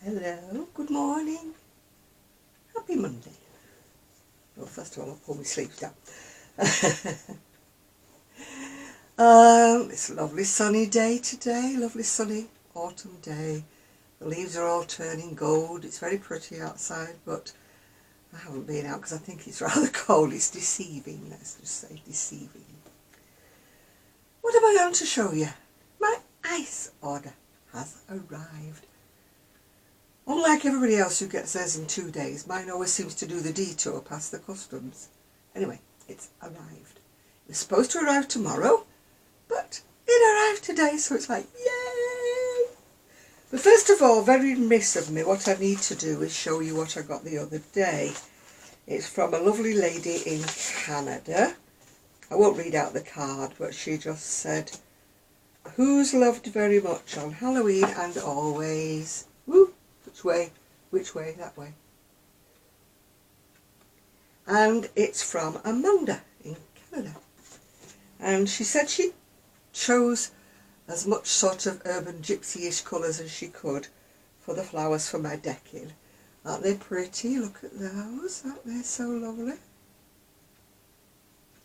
Hello, good morning. Happy Monday. Well, first of all, I'll pull my sleeves down. It's a lovely sunny day today, lovely sunny autumn day. The leaves are all turning gold. It's very pretty outside, but I haven't been out because I think it's rather cold. It's deceiving, let's just say deceiving. What am I going to show you? My ice order has arrived. Unlike everybody else who gets theirs in 2 days, mine always seems to do the detour past the customs. Anyway, it's arrived. It was supposed to arrive tomorrow, but it arrived today, so it's like, yay! But first of all, very remiss of me, what I need to do is show you what I got the other day. It's from a lovely lady in Canada. I won't read out the card, but she just said, "Who's loved very much on Halloween and always." Woo! Which way? Which way? That way. And it's from Amanda in Canada. And she said she chose as much sort of urban gypsy-ish colours as she could for the flowers for my decking. Aren't they pretty? Look at those. Aren't they so lovely?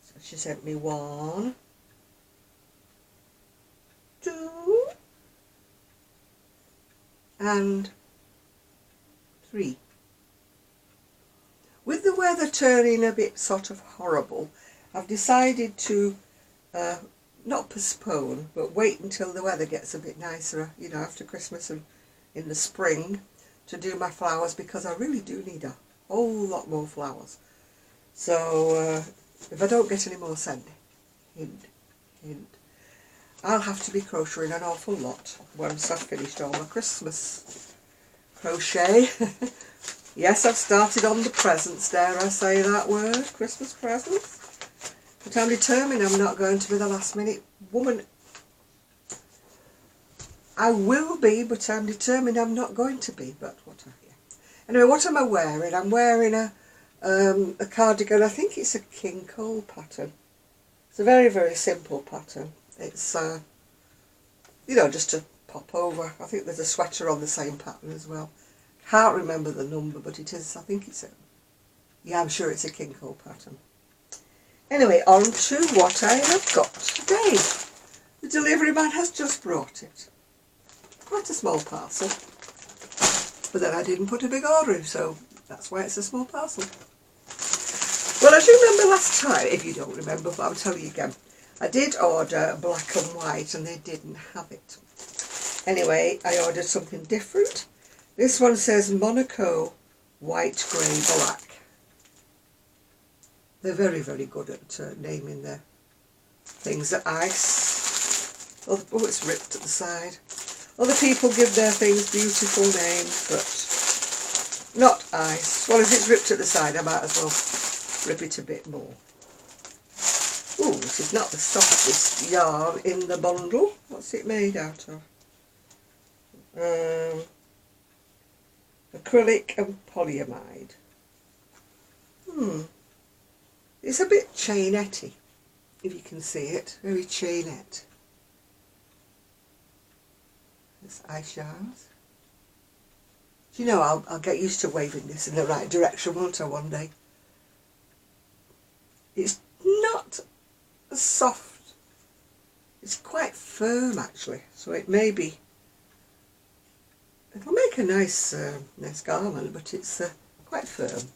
So she sent me 1, 2, and 3. With the weather turning a bit sort of horrible, I've decided to not postpone, but wait until the weather gets a bit nicer, you know, after Christmas and in the spring, to do my flowers, because I really do need a whole lot more flowers. So if I don't get any more sent, hint, hint, I'll have to be crocheting an awful lot once I've finished all my Christmas crochet. Yes, I've started on the presents, dare I say that word, Christmas presents. But I'm determined I'm not going to be the last minute woman. I will be, but I'm determined I'm not going to be, but what have you. Anyway, what am I wearing? I'm wearing a cardigan. I think it's a King Cole pattern. It's a very, very simple pattern. It's, you know, just to pop over. I think there's a sweater on the same pattern as well. Can't remember the number, but it is, I think it's a, yeah, I'm sure it's a King Cole pattern. Anyway, on to what I have got today. The delivery man has just brought it. Quite a small parcel. But then I didn't put a big order in, so that's why it's a small parcel. Well, as you remember last time, if you don't remember, but I'll tell you again, I did order black and white and they didn't have it. Anyway, I ordered something different. This one says Monaco white, grey, black. They're very, very good at naming their things. At ice. Oh, it's ripped at the side. Other people give their things beautiful names, but not ice. Well, if it's ripped at the side, I might as well rip it a bit more. Ooh, this is not the softest yarn in the bundle. What's it made out of? Acrylic and polyamide. It's a bit chainette-y, if you can see it. Very chainette. This ice yarns. Do you know, I'll get used to waving this in the right direction, won't I, one day? It's not soft. It's quite firm, actually. So it may be... It'll make a nice nice garment, but it's quite firm.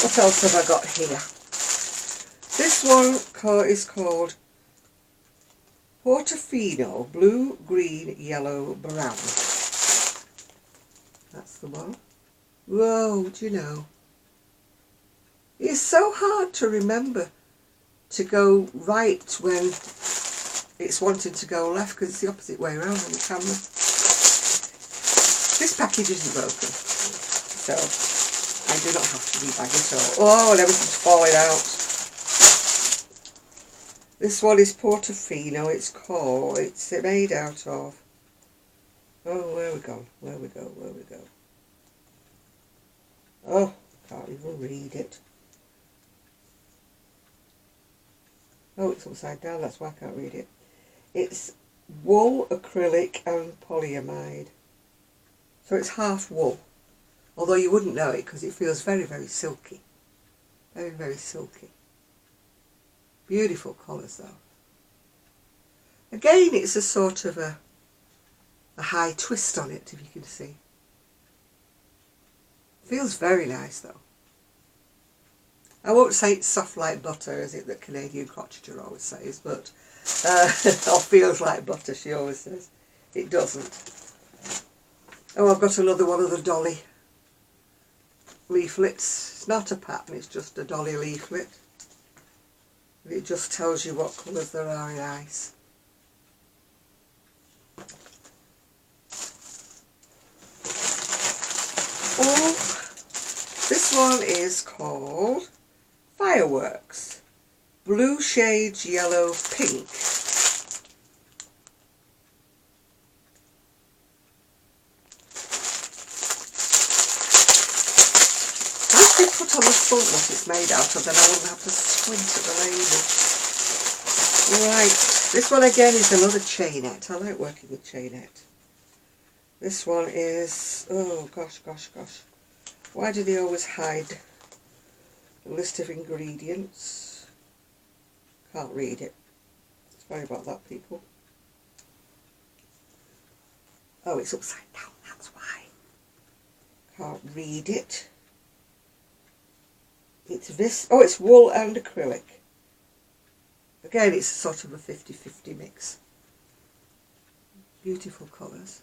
What else have I got here? This one is called Portofino, blue, green, yellow, brown. That's the one. Whoa, do you know? It's so hard to remember to go right when it's wanting to go left, because it's the opposite way around on the camera. This package isn't broken, so I do not have to rebag it all. Oh, and everything's falling out. This one is Portofino, it's made out of, oh, where we go, where we go, where we go. Oh, can't even read it. Oh, it's upside down, that's why I can't read it. It's wool, acrylic and polyamide. So it's half wool, although you wouldn't know it because it feels very, very silky. Very, very silky. Beautiful colours though. Again, it's a sort of a high twist on it, if you can see. Feels very nice though. I won't say it's soft like butter, as it the Canadian crocheter always says, but or feels like butter, she always says. It doesn't. Oh, I've got another one of the dolly leaflets. It's not a pattern, it's just a dolly leaflet. It just tells you what colours there are in ice. Oh, this one is called Fireworks. Blue shades, yellow, pink. Put on the front what it's made out of, then I wouldn't have to squint at the label. Right, this one again is another chainette. I like working with chainette. This one is, oh gosh. Why do they always hide the list of ingredients? Can't read it. Sorry about that, people. Oh, it's upside down, that's why. Can't read it. It's this, oh, it's wool and acrylic. Again, it's sort of a 50-50 mix. Beautiful colours.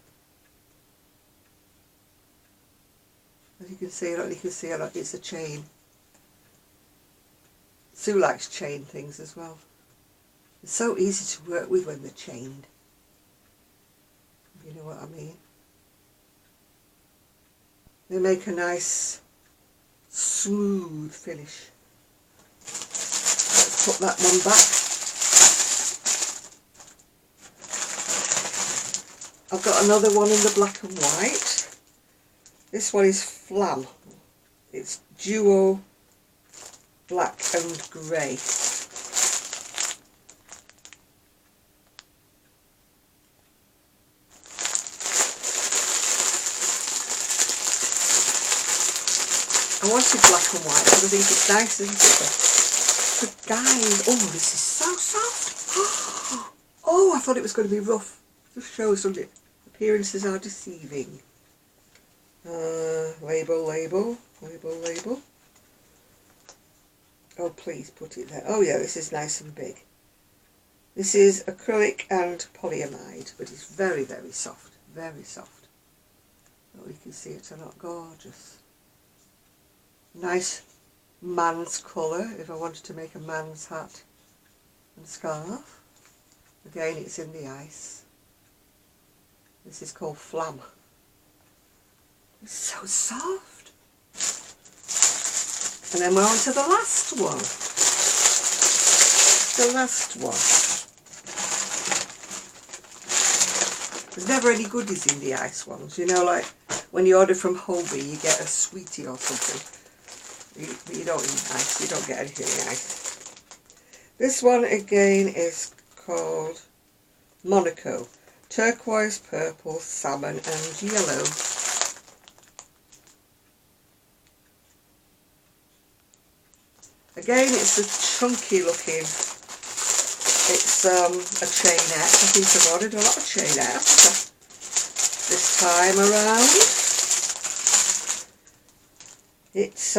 As you can see, it's a chain. Sue likes chain things as well. It's so easy to work with when they're chained. You know what I mean? They make a nice smooth finish. Let's put that one back. I've got another one in the black and white. This one is Flam. It's duo black and grey. I wanted black and white because I think it's nice, isn't it? But guys, oh, this is so soft. Oh, I thought it was going to be rough. Just shows, doesn't it? Appearances are deceiving. Label. Oh, please put it there. Oh yeah, this is nice and big. This is acrylic and polyamide, but it's very, very soft. Very soft. Oh, you can see it's a lot gorgeous. Nice man's colour, if I wanted to make a man's hat and scarf. Again, it's in the ice. This is called Flam. It's so soft. And then we're on to the last one. The last one. There's never any goodies in the ice ones. You know, like when you order from Hobie, you get a sweetie or something. You don't eat ice, you don't get anything in ice. This one again is called Monaco. Turquoise, purple, salmon and yellow. Again, it's a chunky looking, it's a chainette. I think I've ordered a lot of chainette this time around. It's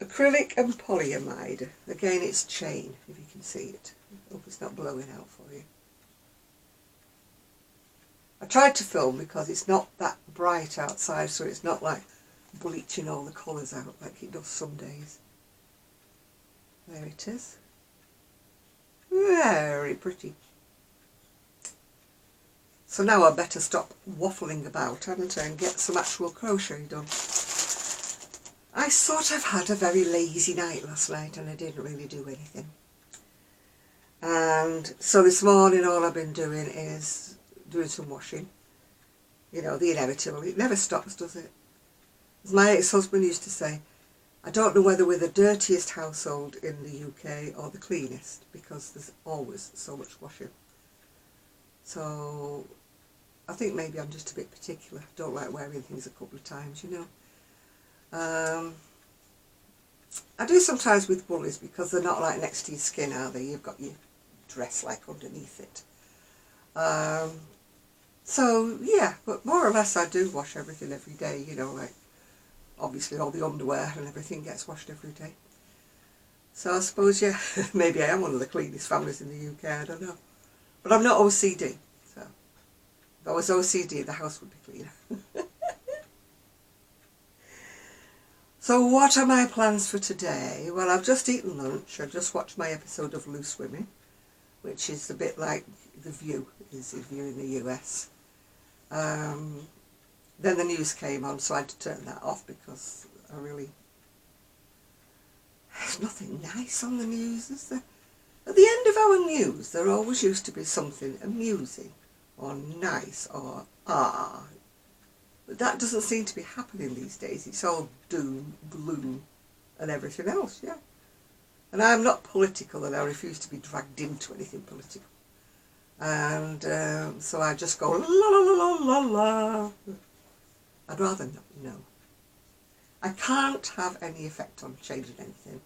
acrylic and polyamide. Again, it's chain, if you can see it. I hope it's not blowing out for you. I tried to film because it's not that bright outside, so it's not like bleaching all the colours out like it does some days. There it is. Very pretty. So now I better stop waffling about, haven't I, and get some actual crochet done. I sort of had a very lazy night last night and I didn't really do anything. And so this morning all I've been doing is doing some washing. You know, the inevitable. It never stops, does it? As my ex-husband used to say, I don't know whether we're the dirtiest household in the UK or the cleanest, because there's always so much washing. So I think maybe I'm just a bit particular. I don't like wearing things a couple of times, you know. I do sometimes with woolies because they're not like next to your skin, are they? You've got your dress like underneath it. So yeah, but more or less I do wash everything every day, you know, like obviously all the underwear and everything gets washed every day. So I suppose, yeah, maybe I am one of the cleanest families in the UK, I don't know. But I'm not OCD, so if I was OCD the house would be cleaner. So what are my plans for today? Well, I've just eaten lunch. I just watched my episode of Loose Women, which is a bit like The View is if you're in the US. Then the news came on, so I had to turn that off because there's nothing nice on the news, is there? At the end of our news, there always used to be something amusing or nice or but that doesn't seem to be happening these days. It's all doom, gloom and everything else, yeah. And I'm not political and I refuse to be dragged into anything political. And so I just go la la la la la la. I'd rather not know. I can't have any effect on changing anything.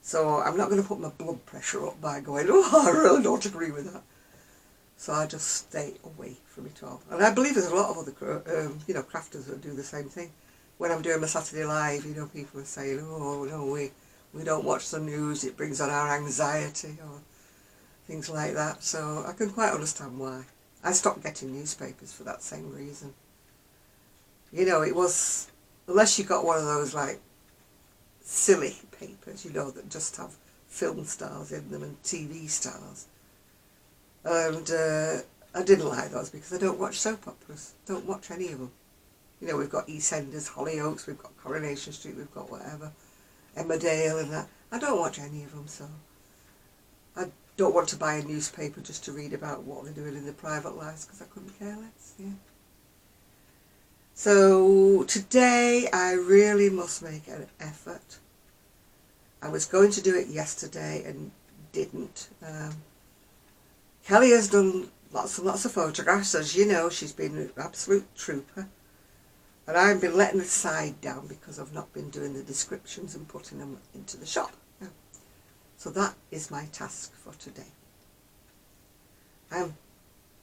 So I'm not going to put my blood pressure up by going, oh, I really don't agree with that. So I just stay away from it all. And I believe there's a lot of other, crafters that do the same thing. When I'm doing my Saturday Live, you know, people are saying, oh, no, we don't watch the news, it brings on our anxiety or things like that. So I can quite understand why. I stopped getting newspapers for that same reason. You know, it was, unless you got one of those, like, silly papers, you know, that just have film stars in them and TV stars. And I didn't like those because I don't watch soap operas. Don't watch any of them. You know, we've got EastEnders, Hollyoaks, we've got Coronation Street, we've got whatever, Emmerdale and that. I don't watch any of them, so I don't want to buy a newspaper just to read about what they're doing in their private lives because I couldn't care less, yeah. So today I really must make an effort. I was going to do it yesterday and didn't. Kelly has done lots and lots of photographs, as you know. She's been an absolute trooper. And I've been letting the side down because I've not been doing the descriptions and putting them into the shop. Yeah. So that is my task for today. I'm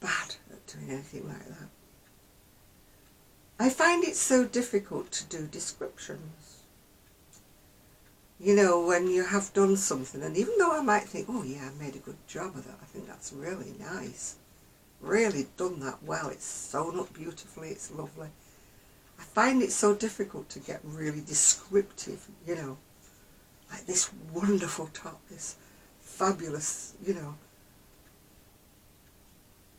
bad at doing anything like that. I find it so difficult to do descriptions. You know, when you have done something, and even though I might think, oh yeah, I made a good job of that, I think that's really nice. Really done that well. It's sewn up beautifully, it's lovely. I find it so difficult to get really descriptive, you know, like this wonderful top, this fabulous, you know.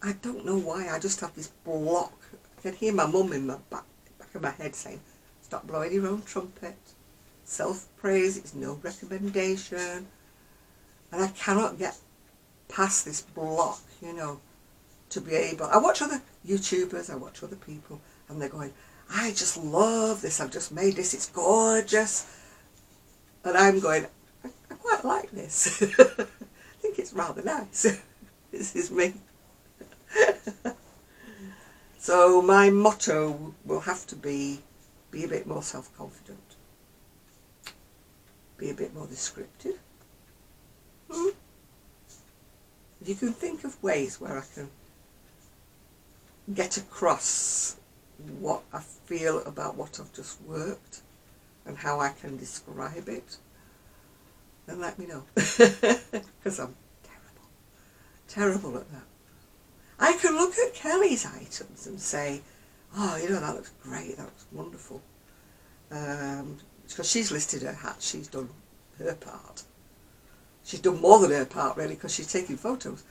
I don't know why, I just have this block. I can hear my mum in the back of my head saying, stop blowing your own trumpet. Self-praise, it's no recommendation. And I cannot get past this block, you know, to be able. I watch other YouTubers, I watch other people, and they're going, I just love this, I've just made this, it's gorgeous. And I'm going, I quite like this. I think it's rather nice. This is me. So my motto will have to be a bit more self-confident. Be a bit more descriptive. If you can think of ways where I can get across what I feel about what I've just worked and how I can describe it, then let me know. Because I'm terrible at that. I can look at Kelly's items and say, oh, you know, that looks great, that looks wonderful. Because she's listed her hat, she's done her part. She's done more than her part, really, because she's taking photos.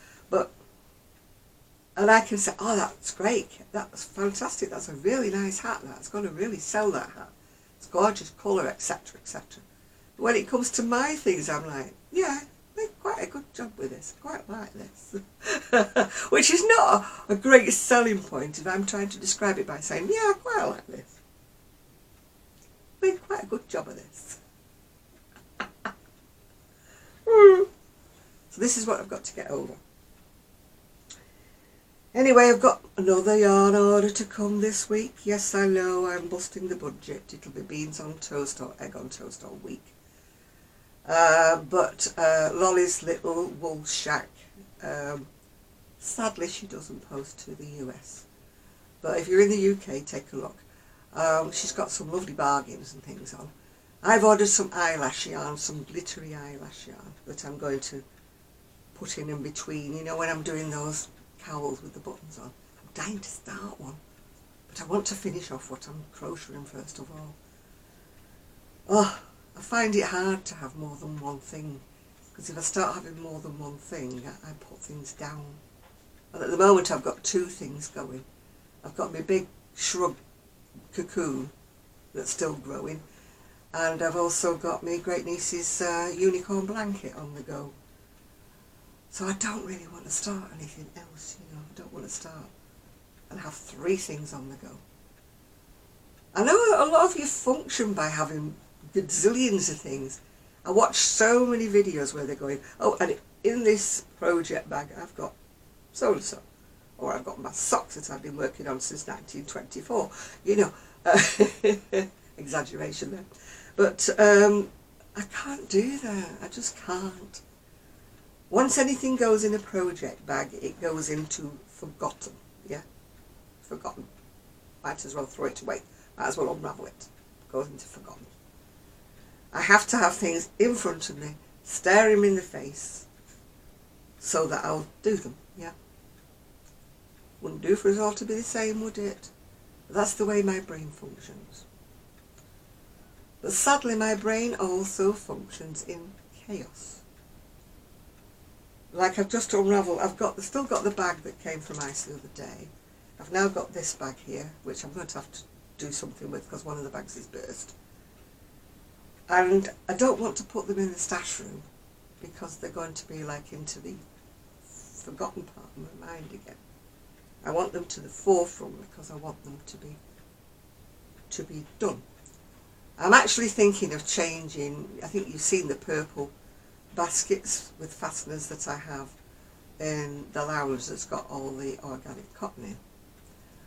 And I can say, oh, that's great, that's fantastic, that's a really nice hat, that's going to really sell that hat. It's gorgeous colour, etc., etc. But when it comes to my things, I'm like, yeah, I made quite a good job with this, I quite like this. Which is not a great selling point if I'm trying to describe it by saying, yeah, I quite like this. I made quite a good job of this. So this is what I've got to get over. Anyway, I've got another yarn order to come this week. Yes, I know, I'm busting the budget. It'll be beans on toast or egg on toast all week. But Lolly's little wool shack, sadly she doesn't post to the US. But if you're in the UK, take a look. She's got some lovely bargains and things on. I've ordered some eyelash yarn, some glittery eyelash yarn that I'm going to put in between, you know, when I'm doing those cowls with the buttons on. I'm dying to start one, but I want to finish off what I'm crocheting first of all. Oh, I find it hard to have more than one thing, because if I start having more than one thing, I put things down. And at the moment I've got two things going. I've got my big shrub cocoon that's still growing, and I've also got my great niece's unicorn blanket on the go. So I don't really want to start anything else, you know. I don't want to start and have three things on the go. I know a lot of you function by having gazillions of things. I watch so many videos where they're going, oh, and in this project bag I've got so and so, or I've got my socks that I've been working on since 1924, you know. Exaggeration there, but I can't do that. I just can't. Once anything goes in a project bag, it goes into forgotten. Yeah, forgotten. Might as well throw it away. Might as well unravel it. It goes into forgotten. I have to have things in front of me, staring me in the face, so that I'll do them. Yeah. Wouldn't do for us all to be the same, would it? But that's the way my brain functions. But sadly, my brain also functions in chaos. Like I've just unravelled, still got the bag that came from ice the other day. I've now got this bag here, which I'm going to have to do something with because one of the bags is burst. And I don't want to put them in the stash room because they're going to be like into the forgotten part of my mind again. I want them to the forefront because I want them to be done. I'm actually thinking of changing. I think you've seen the purple baskets with fasteners that I have in the lounge that's got all the organic cotton in.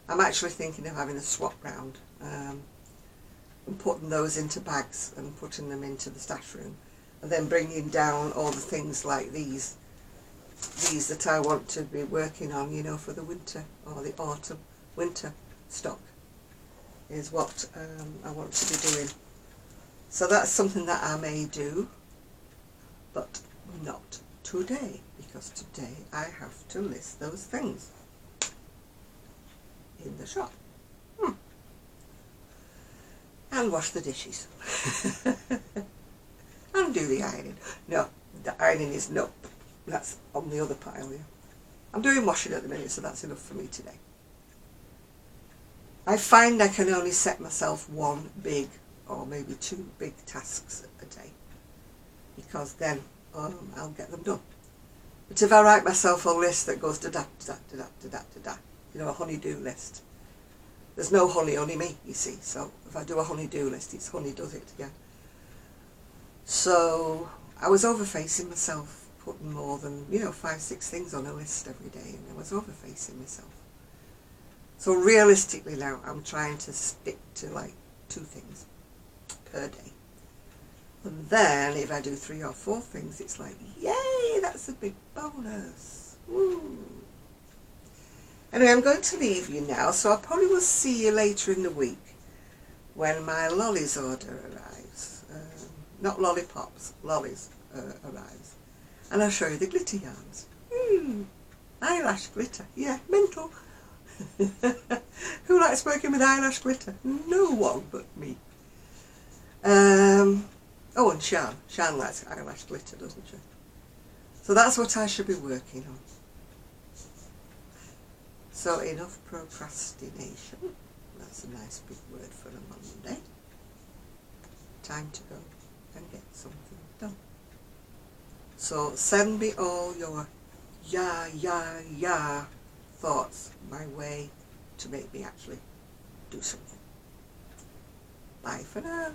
I'm actually thinking of having a swap round and putting those into bags and putting them into the stash room, and then bringing down all the things like these that I want to be working on, you know, for the winter or the autumn winter stock is what I want to be doing. So that's something that I may do, but not today, because today I have to list those things in the shop. And wash the dishes. And do the ironing. No, the ironing is no. That's on the other pile here. I'm doing washing at the minute, so that's enough for me today. I find I can only set myself one big or maybe two big tasks a day, because then I'll get them done. But if I write myself a list that goes da-da, da-da, da-da, da-da, da-da, you know, a honey-do list, there's no honey, only me, you see. So if I do a honey-do list, it's honey does it, yeah. So I was overfacing myself, putting more than, you know, 5-6 things on a list every day, and I was overfacing myself. So realistically now, I'm trying to stick to like 2 things per day. And then if I do 3 or 4 things, it's like, yay, that's a big bonus. Woo. Anyway, I'm going to leave you now, so I probably will see you later in the week when my lollies order arrives. Not lollipops, lollies arrives. And I'll show you the glitter yarns. Eyelash glitter, yeah, mental. Who likes working with eyelash glitter? No one but me. Oh, and Shan likes eyelash glitter, doesn't she? So that's what I should be working on. So enough procrastination. That's a nice big word for a Monday. Time to go and get something done. So send me all your yeah thoughts my way to make me actually do something. Bye for now.